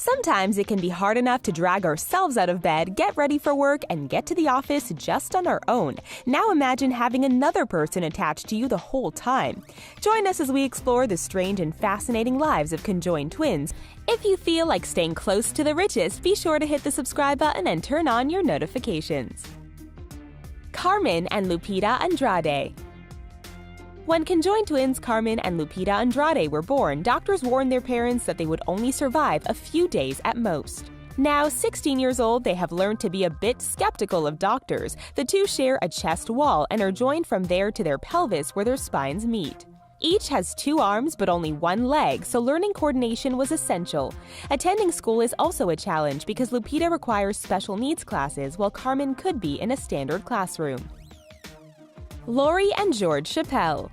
Sometimes it can be hard enough to drag ourselves out of bed, get ready for work, and get to the office just on our own. Now imagine having another person attached to you the whole time. Join us as we explore the strange and fascinating lives of conjoined twins. If you feel like staying close to the richest, be sure to hit the subscribe button and turn on your notifications. Carmen and Lupita Andrade. When conjoined twins Carmen and Lupita Andrade were born, doctors warned their parents that they would only survive a few days at most. Now, 16 years old, they have learned to be a bit skeptical of doctors. The two share a chest wall and are joined from there to their pelvis where their spines meet. Each has 2 arms but only 1 leg, so learning coordination was essential. Attending school is also a challenge because Lupita requires special needs classes while Carmen could be in a standard classroom. Lori and George Chappelle.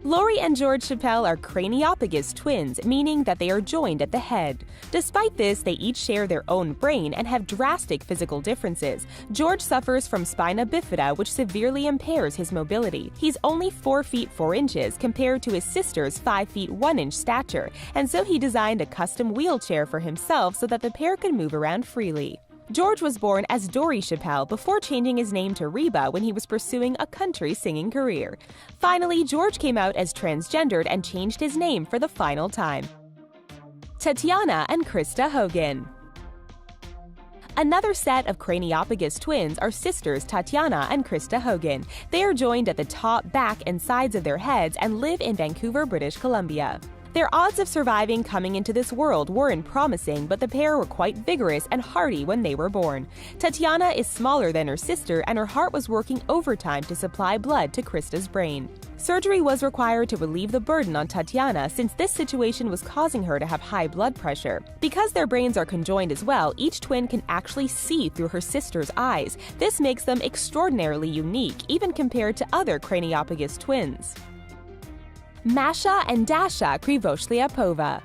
Lori and George Chappelle are craniopagus twins, meaning that they are joined at the head. Despite this, they each share their own brain and have drastic physical differences. George suffers from spina bifida, which severely impairs his mobility. He's only 4 feet 4 inches compared to his sister's 5 feet 1 inch stature, and so he designed a custom wheelchair for himself so that the pair could move around freely. George was born as Dory Chappelle before changing his name to Reba when he was pursuing a country singing career. Finally, George came out as transgendered and changed his name for the final time. Tatiana and Krista Hogan. Another set of craniopagus twins are sisters Tatiana and Krista Hogan. They are joined at the top, back, and sides of their heads and live in Vancouver, British Columbia. Their odds of surviving coming into this world weren't promising, but the pair were quite vigorous and hardy when they were born. Tatiana is smaller than her sister, and her heart was working overtime to supply blood to Krista's brain. Surgery was required to relieve the burden on Tatiana since this situation was causing her to have high blood pressure. Because their brains are conjoined as well, each twin can actually see through her sister's eyes. This makes them extraordinarily unique, even compared to other craniopagus twins. Masha and Dasha Krivoshlyapova.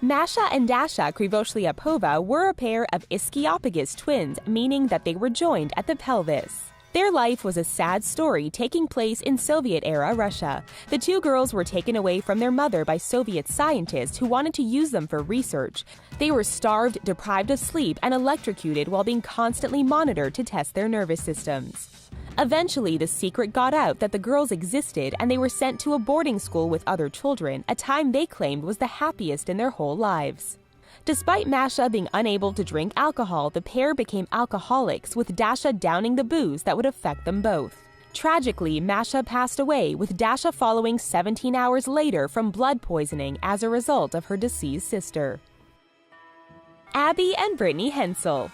Masha and Dasha Krivoshlyapova were a pair of ischiopagus twins, meaning that they were joined at the pelvis. Their life was a sad story taking place in Soviet-era Russia. The 2 girls were taken away from their mother by Soviet scientists who wanted to use them for research. They were starved, deprived of sleep, and electrocuted while being constantly monitored to test their nervous systems. Eventually, the secret got out that the girls existed and they were sent to a boarding school with other children, a time they claimed was the happiest in their whole lives. Despite Masha being unable to drink alcohol, the pair became alcoholics, with Dasha downing the booze that would affect them both. Tragically, Masha passed away, with Dasha following 17 hours later from blood poisoning as a result of her deceased sister. Abby and Brittany Hensel.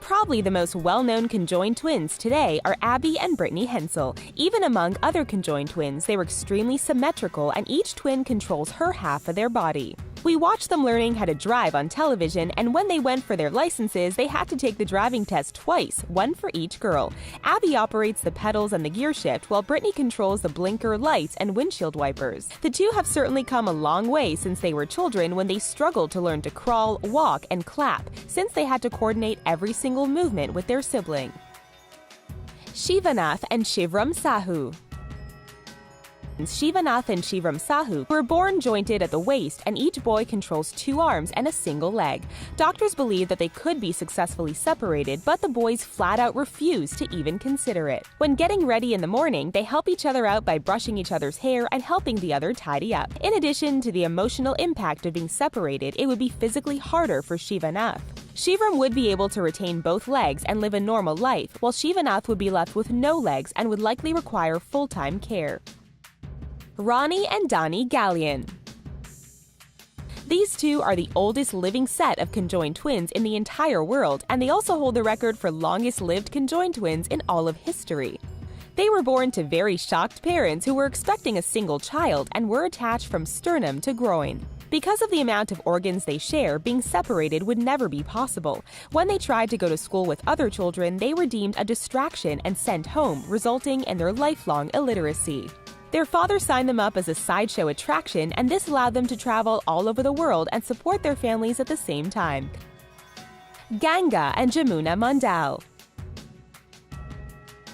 Probably the most well-known conjoined twins today are Abby and Brittany Hensel. Even among other conjoined twins, they were extremely symmetrical and each twin controls her half of their body. We watched them learning how to drive on television, and when they went for their licenses, they had to take the driving test twice, one for each girl. Abby operates the pedals and the gear shift, while Brittany controls the blinker, lights, and windshield wipers. The two have certainly come a long way since they were children when they struggled to learn to crawl, walk, and clap, since they had to coordinate every single movement with their sibling. Shivanath and Shivram Sahu. Shivanath and Shivram Sahu were born jointed at the waist, and each boy controls 2 arms and a single leg. Doctors believe that they could be successfully separated, but the boys flat out refuse to even consider it. When getting ready in the morning, they help each other out by brushing each other's hair and helping the other tidy up. In addition to the emotional impact of being separated, it would be physically harder for Shivanath. Shivram would be able to retain both legs and live a normal life, while Shivanath would be left with no legs and would likely require full-time care. Ronnie and Donnie Gallion. These two are the oldest living set of conjoined twins in the entire world, and they also hold the record for longest-lived conjoined twins in all of history. They were born to very shocked parents who were expecting a single child and were attached from sternum to groin. Because of the amount of organs they share, being separated would never be possible. When they tried to go to school with other children, they were deemed a distraction and sent home, resulting in their lifelong illiteracy. Their father signed them up as a sideshow attraction, and this allowed them to travel all over the world and support their families at the same time. Ganga and Jamuna Mandal.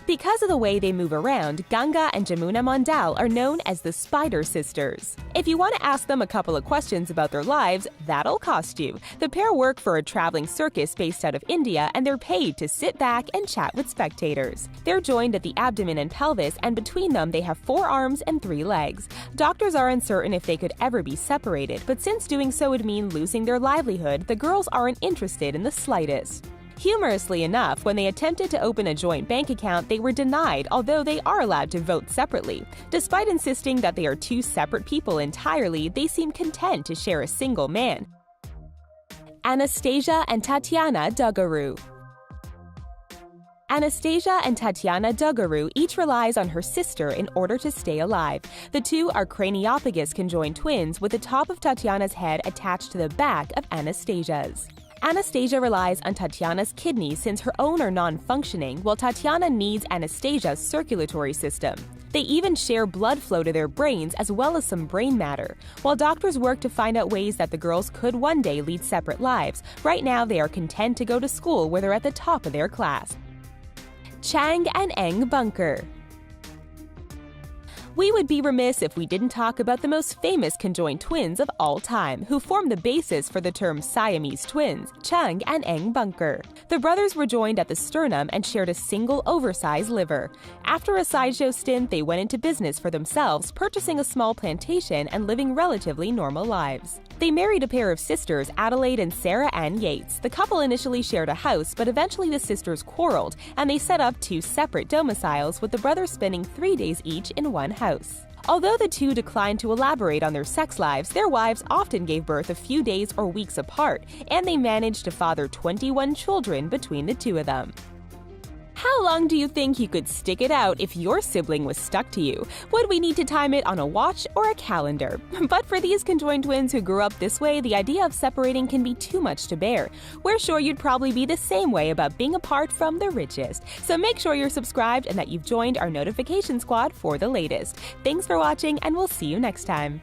Because of the way they move around, Ganga and Jamuna Mondal are known as the Spider Sisters. If you want to ask them a couple of questions about their lives, that'll cost you. The pair work for a traveling circus based out of India, and they're paid to sit back and chat with spectators. They're joined at the abdomen and pelvis, and between them they have 4 arms and 3 legs. Doctors are uncertain if they could ever be separated, but since doing so would mean losing their livelihood, the girls aren't interested in the slightest. Humorously enough, when they attempted to open a joint bank account, they were denied, although they are allowed to vote separately. Despite insisting that they are 2 separate people entirely, they seem content to share a single man. Anastasia and Tatiana Dugaru. Anastasia and Tatiana Dugaru each relies on her sister in order to stay alive. The two are craniopagus conjoined twins, with the top of Tatiana's head attached to the back of Anastasia's. Anastasia relies on Tatiana's kidneys since her own are non-functioning, while Tatiana needs Anastasia's circulatory system. They even share blood flow to their brains as well as some brain matter. While doctors work to find out ways that the girls could one day lead separate lives, right now they are content to go to school where they're at the top of their class. Chang and Eng Bunker. We would be remiss if we didn't talk about the most famous conjoined twins of all time, who form the basis for the term Siamese twins, Chang and Eng Bunker. The brothers were joined at the sternum and shared a single oversized liver. After a sideshow stint, they went into business for themselves, purchasing a small plantation and living relatively normal lives. They married a pair of sisters, Adelaide and Sarah Ann Yates. The couple initially shared a house, but eventually the sisters quarreled, and they set up 2 separate domiciles, with the brothers spending 3 days each in one house. Although the two declined to elaborate on their sex lives, their wives often gave birth a few days or weeks apart, and they managed to father 21 children between the 2 of them. How long do you think you could stick it out if your sibling was stuck to you? Would we need to time it on a watch or a calendar? But for these conjoined twins who grew up this way, the idea of separating can be too much to bear. We're sure you'd probably be the same way about being apart from the richest. So make sure you're subscribed and that you've joined our notification squad for the latest. Thanks for watching, and we'll see you next time.